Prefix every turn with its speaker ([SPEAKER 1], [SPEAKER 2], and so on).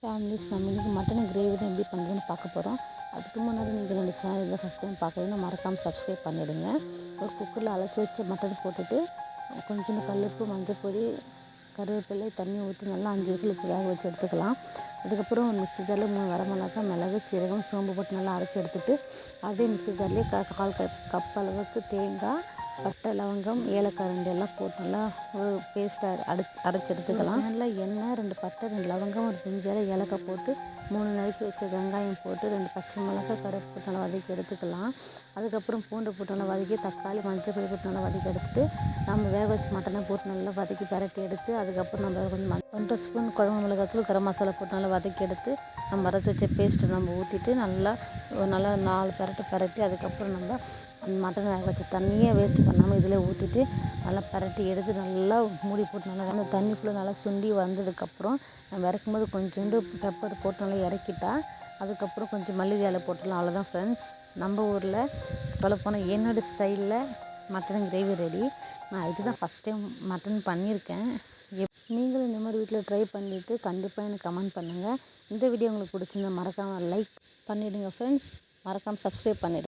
[SPEAKER 1] Families நம்ம இன்றைக்கி mutton gravy தான் எப்படி பண்ணுறதுன்னு பார்க்க போகிறோம். அதுக்கு முன்னாடி நீங்கள் என்னோடய சேனல் தான் ஃபஸ்ட் டைம் பார்க்குறீங்கன்னா மறக்காமல் சப்ஸ்கிரைப் பண்ணிவிடுங்க. ஒரு குக்கரில் அலசி வச்ச மட்டன் போட்டுட்டு கொஞ்சோண்டு கல்லுப்பு, மஞ்சப்பொடி, கருவேப்பிலை, தண்ணி ஊற்றி நல்லா 5 விசில் வச்சு வேக வச்சு எடுத்துக்கலாம். அதுக்கப்புறம் ஒரு மிக்ஸி ஜாரில் 3 வரமிளகாய், மிளகு, சீரகம், சோம்பு போட்டு நல்லா அரைச்சி எடுத்துகிட்டு அதே மிக்ஸி ஜார்லேயே கால் கப் அளவுக்கு தேங்காய், பட்டை, லவங்கம், ஏலக்காய் 2 எல்லாம் போட்டு நல்லா ஒரு பேஸ்ட்டாக அரைச்சி எடுத்துக்கலாம். நல்லா எண்ணெய், 2 பட்டை, 2 லவங்கம், ஒரு பிஞ்சால ஏலக்காய் போட்டு 3 நறுக்கி வச்ச வெங்காயம் போட்டு 2 பச்சை மிளகாய், கருவேப்பிலை போட்டு நல்லா வதக்கி எடுத்துக்கலாம். அதுக்கப்புறம் பூண்டு போட்டு நல்லா வதக்கி தக்காளி, மஞ்சள் பொடி போட்டு நல்லா வதக்கி எடுத்துகிட்டு நம்ம வேக வச்சு மட்டனை போட்டு நல்லா வதக்கி பரட்டி எடுத்து அதுக்கப்புறம் நம்ம கொஞ்சம் 1 ஸ்பூன் குழம்பு மிளகாத்தூள், கரம் மசாலா போட்டு நல்லா வதக்கி எடுத்து நம்ம அரைச்சி வச்ச பேஸ்ட்டை நம்ம ஊற்றிட்டு நல்லா 4 பரட்டி அதுக்கப்புறம் நம்ம அந்த மட்டன் வேக வச்ச தண்ணியை வேஸ்ட் பண்ணாமல் இதில் ஊற்றிட்டு நல்லா பரட்டி எடுத்து நல்லா மூடி போட்டு நல்லா அந்த தண்ணி ஃபுல்லாக நல்லா சுண்டி வந்ததுக்கப்புறம் நம்ம இறக்கும்போது கொஞ்சோண்டு பெப்பர் போட்டு நல்லா இறக்கிட்டா அதுக்கப்புறம் கொஞ்சம் மல்லிகை இலை போட்டுடலாம். அவ்வளோதான் ஃப்ரெண்ட்ஸ், நம்ம ஊரில் சொல்லப்போனால் என்னோடய ஸ்டைலில் மட்டன் கிரேவி ரெடி. நான் இதுதான் ஃபஸ்ட் டைம் மட்டன் பண்ணியிருக்கேன். நீங்களும் இந்த மாதிரி வீட்டில் ட்ரை பண்ணிவிட்டு கண்டிப்பாக எனக்கு கமெண்ட் பண்ணுங்கள். இந்த வீடியோ உங்களுக்கு பிடிச்சிருந்தா மறக்காமல் லைக் பண்ணிவிடுங்க ஃப்ரெண்ட்ஸ். மறக்காமல் சப்ஸ்கிரைப் பண்ணிவிடுங்க.